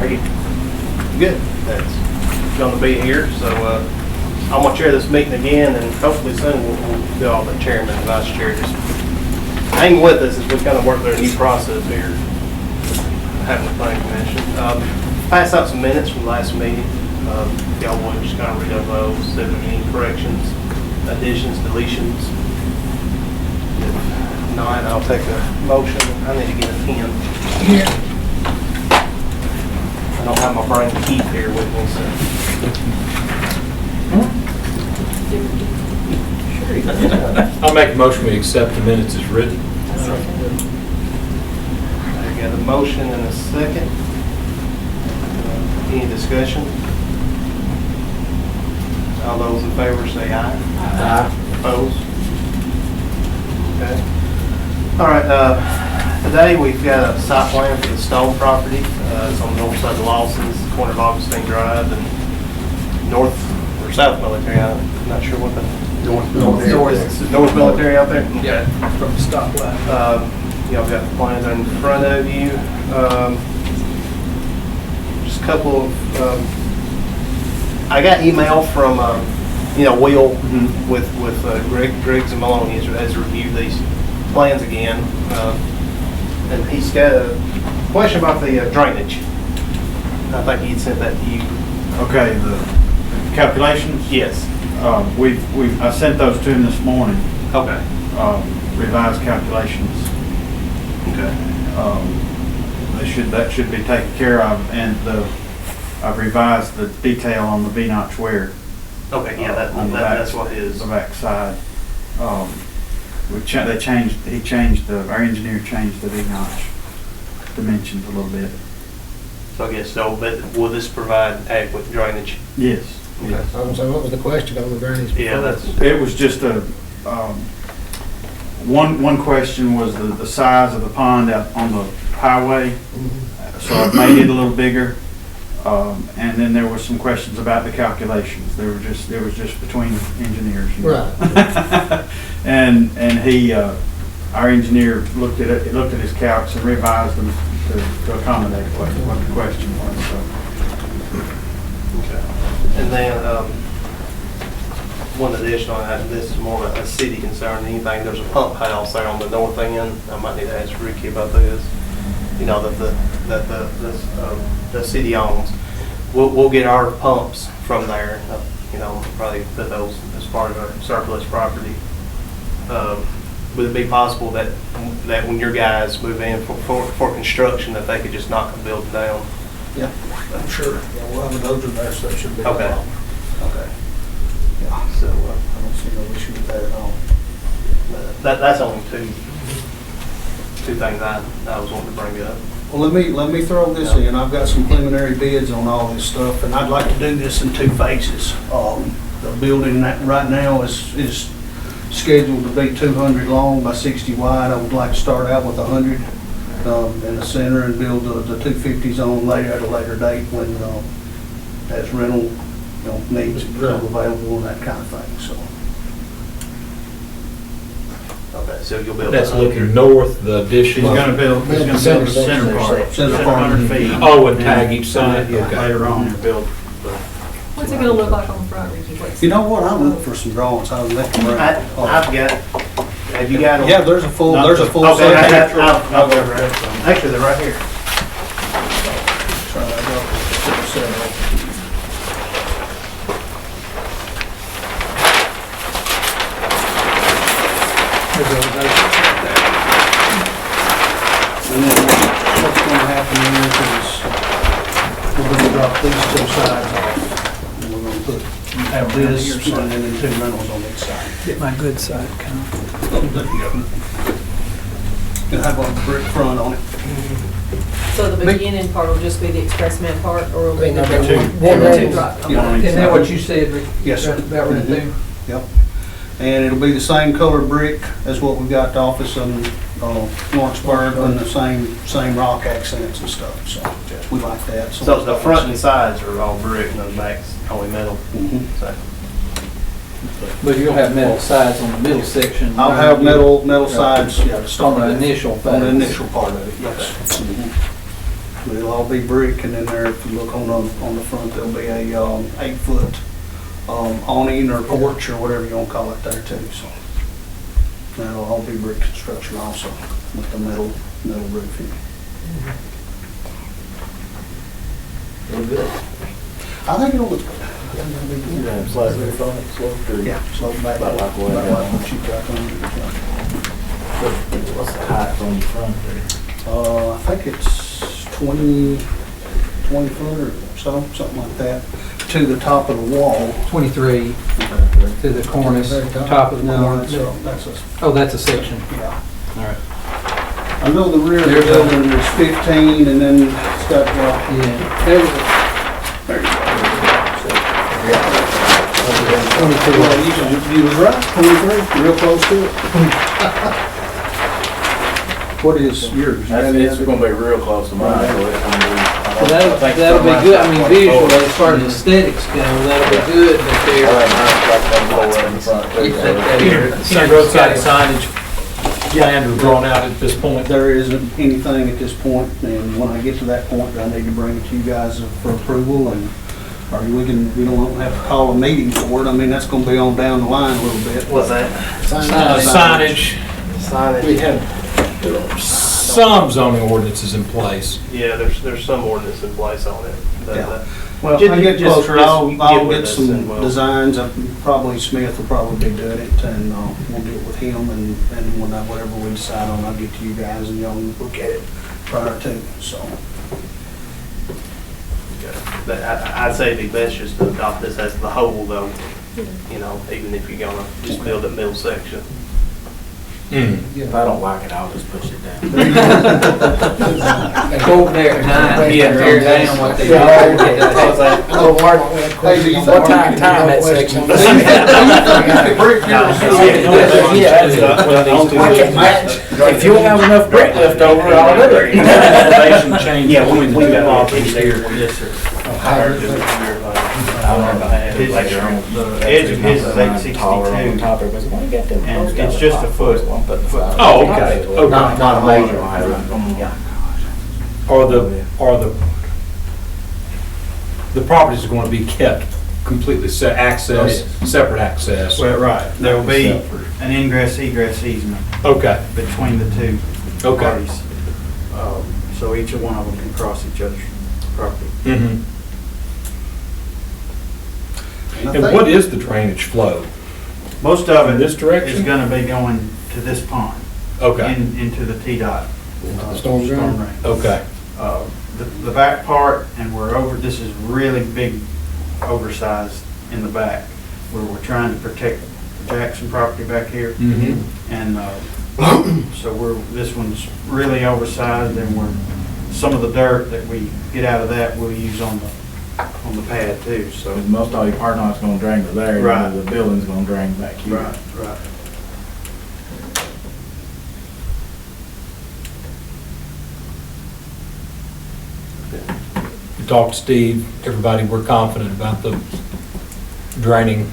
Are you good? That's going to be here, so I'm going to chair this meeting again, and hopefully soon we'll do all the chairman and vice chair. Just hang with us as we kind of work through a new process here, having the planning commission. Pass out some minutes from last meeting. Y'all will just kind of read over those, see if there's any corrections, additions, deletions. If not, I'll take a motion. I need to get a pen. Yeah. I don't have my brain keep here with me, so. I'll make a motion we accept the minutes as written. I got a motion and a second. Any discussion? All those in favor say aye. Aye. Opposed? Okay. All right, today we've got a site plan for the Stone property. It's on the north side of Lawson's, corner of Augustine Drive, and north or south military. I'm not sure what the North. north military out there. Yeah, from the stoplight. Y'all got the plans in front of you. Just a couple of. I got email from Will with Griggs and Maloney has reviewed these plans again, and he's got a question about the drainage. I think he'd sent that to you. Okay, the calculations? Yes. I sent those to him this morning, Okay. revised calculations. Okay. That should be taken care of, and I've revised the detail on the V-notch wear. Okay. Yeah, that's what his. The back side. Our engineer changed the V-notch dimensions a little bit. So I guess so. But will this provide adequate drainage? Yes. Okay. I was saying, what was the question on the drainage? Yeah, It was just a, one question was the size of the pond out on the highway. So I made it a little bigger. And then there were some questions about the calculations. It was just between engineers. Right. And he, our engineer looked at his calcs and revised them to accommodate what the question was. So. Okay. And then one additional item, this is more of a city concern than anything. There's a pump house there on the north end. I might need to ask Ricky about this. That the city owns. We'll get our pumps from there. Probably put those as part of our surplus property. Would it be possible that when your guys move in for construction, that they could just knock the building down? Yeah, I'm sure. Yeah, we'll have a dozer there, so that shouldn't be a Okay. problem. Okay. Yeah, So I don't see no issue with that at all. that's only two things I was wanting to bring up. Well, let me throw this in. I've got some preliminary bids on all this stuff, and I'd like to do this in two phases. The building that right now is scheduled to be 200 long by 60 wide. I would like to start out with 100 in the center and build the 250s on later at a later date when as rental needs become available and that kind of thing. So. Okay, so you'll build. That's looking north, the addition. He's gonna build the center part. Center part. 700 feet. Oh, and tag each side? Yeah, Okay. later on he'll build. What's it gonna look like on the front, Ricky? You know what? I'll look for some drawings. I'll let them I've got. Have you got them? Yeah, there's a full. Okay, set. I'll go grab some. Actually, they're right here. Sorry, I got set up. And then what's going to happen is we're going to drop these two sides off. And we're going to have this and then two rentals on each side. Get my good side, kind of. Oh, there you go. It'll have a brick front on it. So the beginning part will just be the expressman part, or will be the Two. two drop? Yeah. Isn't that what you said, Rick? Yes, sir. About right there? Yep. And it'll be the same color brick as what we got at the office in Lawrenceburg, and the same rock accents and stuff, so we like that. So the front and sides are all brick and the back's only metal. Mhm. So, But you'll have metal sides on the middle section. I'll have metal sides, yeah, to On start the with. initial phase. On the initial part of it, yes. Mhm. But it'll all be brick, and then there, if you look on the front, there'll be a 8-foot awning or porch or whatever you want to call it there too, so. That'll all be brick construction also, with the metal roofing. Real good. I think it'll look good. You have flat roof on it, sloped or? Yeah, slope back. About like what? About like what you got on it. What's the height on the front there? I think it's 20 foot or so, something like that, to the top of the wall. 23 to the cornice, top of the No, cornice. that's a, Oh, that's a section. yeah. All right. I know the rear of the There's a- building is 15, and then it's got, well, Yeah. There was there you go. 22. Well, you was right, 23, real close to it. What is yours? It's gonna be real close to mine, so it's gonna be. So that'll be good. I mean, visually, as far as aesthetics go, that'll be good, but I they're. like mine's like that lower in the front too. Some roadside signage planned or drawn out at this point? There isn't anything at this point, and when I get to that point, I need to bring it to you guys for approval, and, or we don't have to call a meeting for it. I mean, that's gonna be on down the line a little bit. What's that? Signage, Signage. we have some zoning ordinances in place. Yeah, there's some ordinance in place on it. But, Yeah. Well, Just- I get just- closer, just I'll get get with us and some we'll- designs, probably Smith will probably be doing it, and we'll get with him, and whatever we decide on, I'll get to you guys, and y'all can look at it prior to, so. But I'd say it'd be best just to adopt this as the whole though, you know, even if you're gonna just build a middle section. If I don't like it, I'll just push it down. Go over there at night, Yeah, tear down what they do. Oh, Hey, do you think what we time could- that section? If you don't have enough brick left over, I'll do it. Elevation change. Yeah, we got all these there. Yes, sir. The edge of his is 862, and it's just a foot. Oh, okay, okay. Not a major height. Are the properties are going to be kept completely separate access? Well, right, there will be an ingress egress easement Okay, between the two Okay. parties. So each one of them can cross each other's property. mm-hmm. I And think- what is the drainage flow? Most of In it this is direction? gonna be going to this pond, Okay, into the T-Dot. storm drain? drain. okay, The back part, and we're over, this is really big, oversized in the back, where we're trying to protect the Jackson property back here. mm-hmm. And so this one's really oversized, and some of the dirt that we get out of that, we'll use on the pad too, so. Because most all your parking lot's gonna drain to there, Right. and the building's gonna drain back here. Right. You talked to Steve, everybody, we're confident about the draining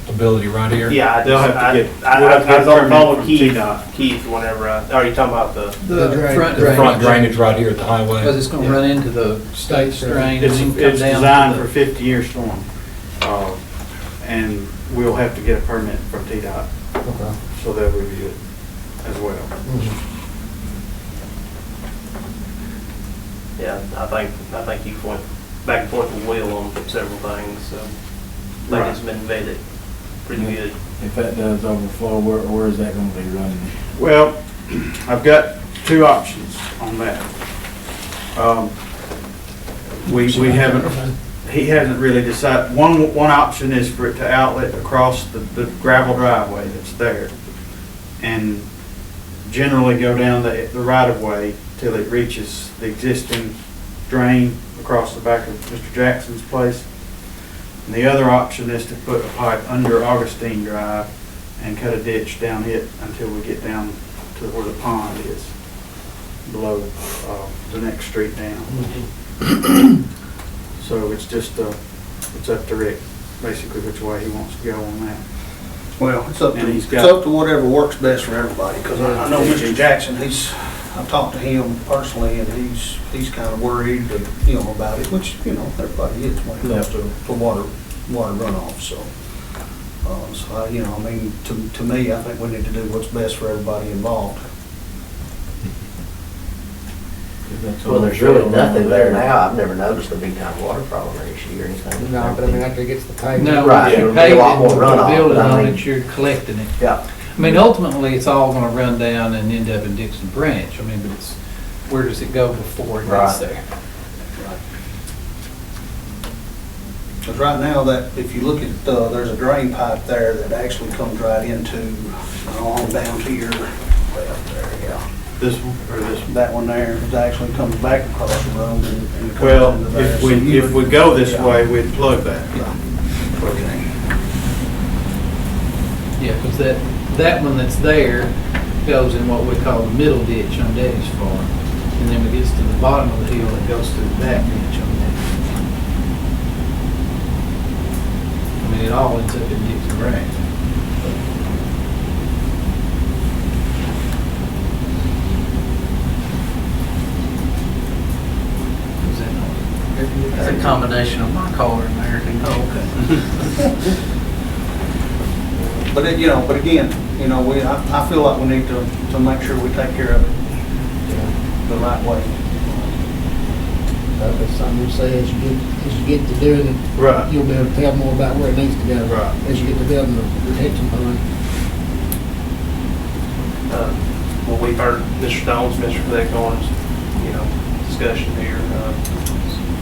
ability right here? Yeah, They'll have to get- I we'll have to get was on the permit phone with from Keith, TDOT. Keith, whenever are you talking about the? The front The front drainage, drainage right here at the because highway? it's gonna run into the state's drain and It's then come it's down. designed to for the- 50-year storm. And we'll have to get a permit from TDOT, so they'll review it as well. Yeah, I think you went back and forth with Will on several things, so I think it's been vetted pretty good. If that does overflow, where is that gonna be running? Well, I've got two options on that. We haven't, he hasn't really decided. One option is for it to outlet across the gravel driveway that's there, and generally go down the right-of-way till it reaches the existing drain across the back of Mr. Jackson's place. And the other option is to put a pipe under Augustine Drive and cut a ditch down it until we get down to where the pond is, below the next street down. So it's just, it's up to Rick, basically which way he wants to go on that. Well, it's up And he's to, got- it's up to whatever works best for everybody, because I know Mr. Jackson, I talked to him personally, and he's kind of worried, about it, which, everybody is when it comes to water runoff, so. To me, I think we need to do what's best for everybody involved. Well, there's really nothing there now. I've never noticed a big time water problem or issue or anything. No, but I mean, after it gets the pavement. No, Right, if it'll you're be a paving, lot more you're runoff, building but I on mean- it, you're collecting it. Yeah. I mean, ultimately, it's all gonna run down and end up in Dixon Branch. I mean, but it's, where does it go before it gets Right. there? Because right now, that, if you look at, there's a drain pipe there that actually comes right into, on down to your left there, yeah. This one, or this one? That one there, it actually comes back across the road and comes Well, into there. if So you we would- go this yeah. way, we'd plug that. Yeah. Okay. Yeah, because that one that's there goes in what we call the middle ditch on Daddy's farm. And then when it gets to the bottom of the hill, it goes through the back ditch on Daddy's. I mean, it all ends up in Dixon Branch. Is that not- That's a combination of my car and theirs. Oh, okay. But again, I feel like we need to make sure we take care of it the right way. That's something you say as you get to doing it, Right. you'll be able to tell more about where it needs to go. Right. As you get to building the retention pond. Well, we've heard Mr. Stone's, Mr. Fleckhorn's, discussion here.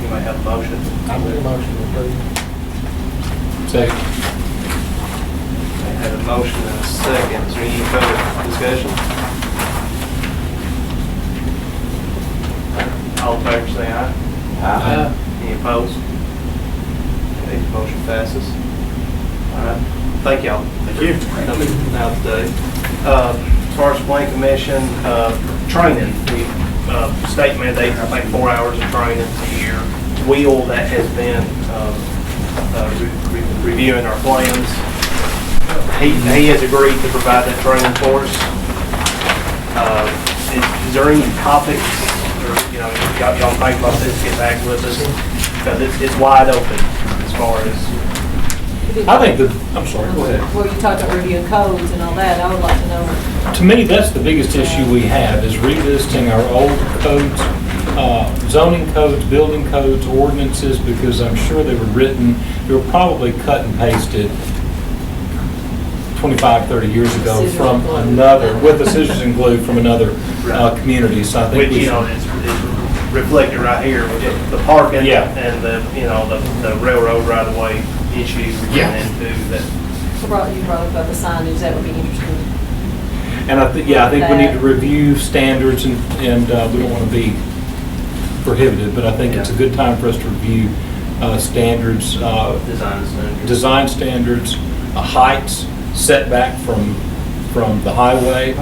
You might have a motion. I make a motion to approve. Second. I had a motion and a second. Is there any further discussion? All in favor, say aye. Any opposed? Okay, motion passes. All right, thank y'all. Thank you. Coming out today. As far as plan commission, training, we, state mandates, I think, 4 hours of training a year. Will, that has been, reviewing our plans. He has agreed to provide that training for us. Is there any topics, or, y'all think about this, get back with us? Because it's wide open as far as, I think that, I'm sorry, go ahead. Where you talked about reviewing codes and all that, I would like to know. To me, that's the biggest issue we have, is revisiting our old codes, zoning codes, building codes, ordinances, because I'm sure they were probably cut and pasted 25, 30 years ago Scissors from and glue. another, with the scissors and glue from another community, so I think which, we should. it's reflected right here with the parking Yeah. and the railroad right of way issues we're Yeah. getting into that. You brought up about the signage, that would be interesting. And I think we need to review standards, and we don't want to be prohibited, but I think it's a good time for us to review standards, design standards, heights, setback from the highway.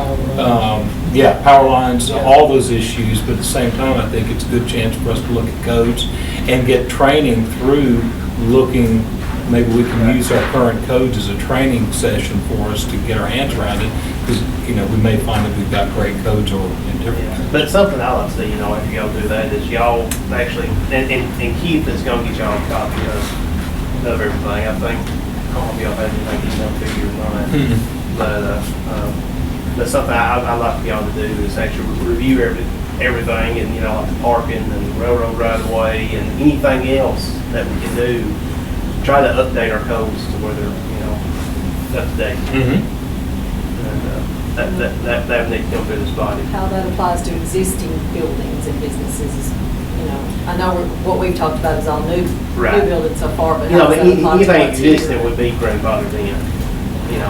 Power lines, all those issues, but at the same time, I think it's a good chance for us to look at codes and get training through looking. Maybe we can use our current codes as a training session for us to get our hands around it, because, we may find that we've got great codes or in different. But something I like to see, after y'all do that, is y'all actually, and Keith is gonna get y'all a copy of everything, I think. I don't know if y'all have anything email to you or not. But something I'd like for y'all to do is actually review everything, and, like the parking and the railroad right of way and anything else that we can do. Try to update our codes to where they're, up to date. And that would need to come through this body. How that applies to existing buildings and businesses is, I know what we've talked about is all new Right. buildings so far, but how does that apply to Anything what's here? existing would be grandfathered in,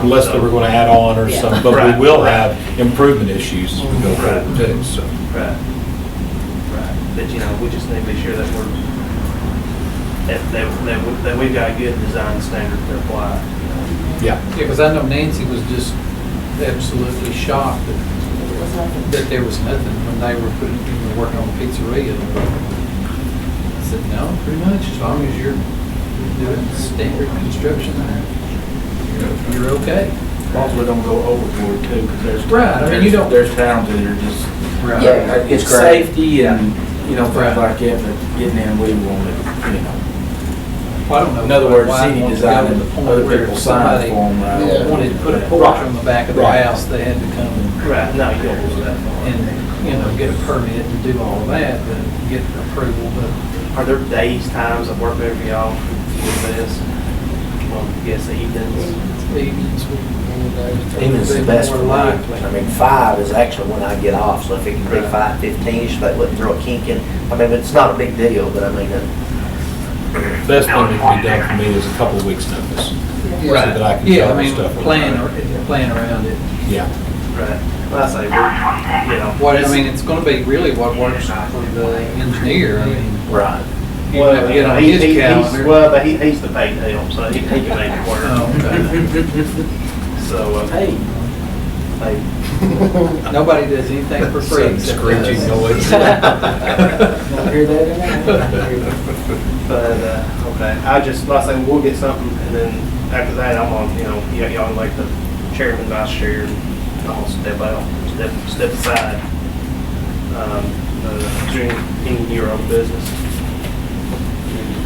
Unless they were going to add on or Yeah. something, but Right. we will have improvement issues to go Right. forward too, so. Right. But, we just need to be sure that that we've got a good design standard to apply. Yeah. Yeah, because I know Nancy was just absolutely shocked It was nothing. that there was nothing when they were working on the pizzeria. I said, no, pretty much, as long as you're doing standard construction there, you're okay. As long as we don't go overboard too, because Right, I mean, you don't- there's towns that are just Right. Yeah, it's great. Safety and, you know, things like that, but getting in, we want it, you know. Well, I don't know. In other words, why city I want to go design to the point other where people's signs somebody for them, right? Yeah. wanted to put a porch on the back of their Right. house, they had to come Right, no, you don't go that far. and, you know, get a permit to do all of that, to get approval, but Are there days, times that work better for y'all with this? Well, yes, evenings. evenings would Evening's the be best more for me. likely. I mean, 5 is actually when I get off, so if it can be 5:15-ish, that wouldn't throw a kink in. I mean, it's not a big deal, but I mean, Best thing that can be done for me is a couple of weeks' notice. So that I can Yeah, I cover mean, stuff. plan around it. Yeah. Right. Well, I say, we're, you know. What, I mean, it's gonna be really what works for the engineer, I mean. right. You have to get on his calendar. Well, but he's the paid help, so he can make it work. Oh, okay. So, Hey, hey, Nobody does anything for free Some except screeching us. noise. don't hear that in there? but, okay, I just, like I say, we'll get something, and then after that, I'm on, you know, y'all like the chairman, vice chair, and I'm gonna step out, step aside. During any year old business.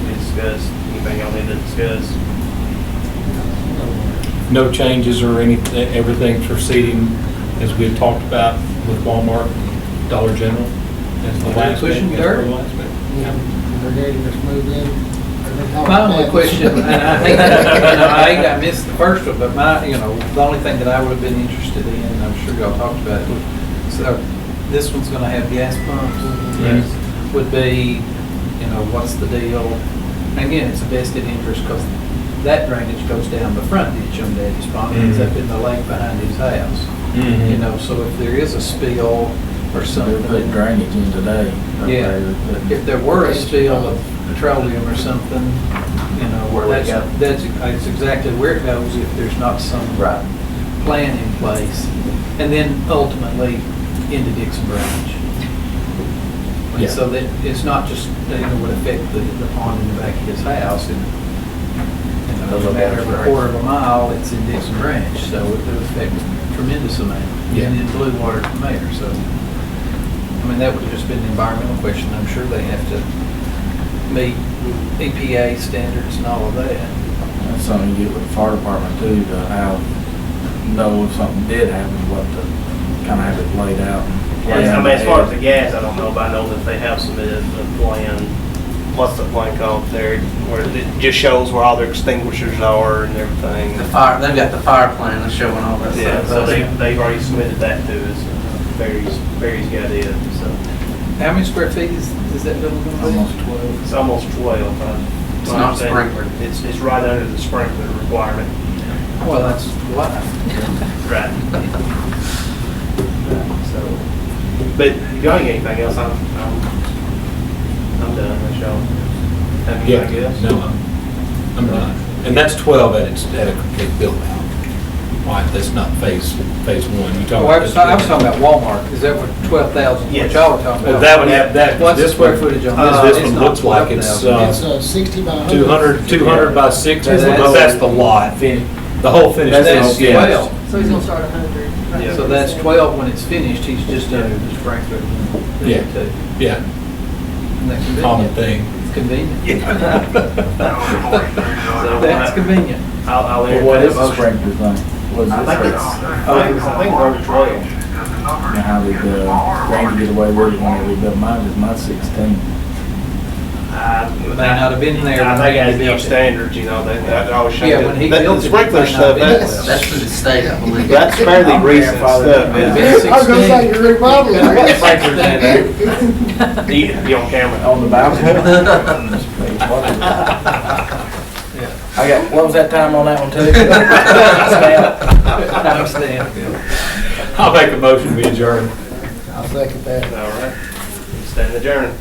We discuss, anything y'all need to discuss. No changes or anything, everything's proceeding as we had talked about with Walmart, Dollar General. As the last Pushing bit, dirt. as the last bit. Yeah. They're ready to move in. My only question, and I hate that I missed the first one, but the only thing that I would have been interested in, I'm sure y'all talked about it, so this one's gonna have gas pumps. Yes. Would be, what's the deal? And again, it's a vested interest because that drainage goes down the front ditch on Daddy's Pond, ends up in the lake behind his house. So if there is a spill or They're something. putting drainage in today. Yeah, if there were a spill of petroleum or something, Where would it go? that's exactly where it goes if there's not some Right. plan in place. And then ultimately into Dixon Branch. And Yeah. so that it's not just, would affect the pond in the back of his house. It, no matter of a quarter of a mile, it's in Dixon Branch, so it would affect a tremendous amount. Yeah. And then blue water from there, so. I mean, that would have just been an environmental question. I'm sure they have to meet EPA standards and all of that. That's something you get with the fire department too, to know if something did happen, what to kind of have it laid out. Yeah, I mean, as far as the gas, I don't know, but I know that they have submitted the plan, what's the plan called there, where it just shows where all their extinguishers are and everything. The fire, they've got the fire plan that's showing all that Yeah, stuff. so they've already submitted that to us. Barry's got it, so. How many square feet is that building going to be? Almost 12. It's almost 12. It's not sprinkler. It's right under the sprinkler requirement. Well, that's why. Right. So, but if you got anything else, I'm done, that's y'all. Have you, I guess? No, I'm not. And that's 12 at a complete build out. Right, that's not phase one. You talking Oh, I was about? talking about Walmart. Is that what 12,000, Yes. what y'all were talking Well, about? that one, that, What's the this square one, footage on this this? one It's looks not like it's, 12,000. It's 60 by 100. 200 by 60, That's- that's the lot. The whole finished. That's build, yeah. 12. So he's gonna start 100. Yeah. So that's 12 when it's finished, he's just under the sprinkler. Yeah. Too. Yeah, Isn't that common convenient? thing. It's convenient. So, That's convenient. I'll Well, what is entertain a the motion. sprinkler thing? What is I this? think it's under 12. And how did Ranger get away with it when they rebuilt mine? Because mine's 16. May not have been there I when think they as built new it. standards, that always shows. Yeah, when he that- built the it, sprinkler it may not stuff, have been that's, That's for the state, I believe. that's fairly I'm recent grandfathered stuff. in. Isn't Been it? I was gonna say 16. you're remodeling. I got sprinklers in there. You on camera? On the balcony? I got, what was that time on that one too? I'm staying. I'll make a motion, we adjourn. I'll second that. All right. Stand adjourned.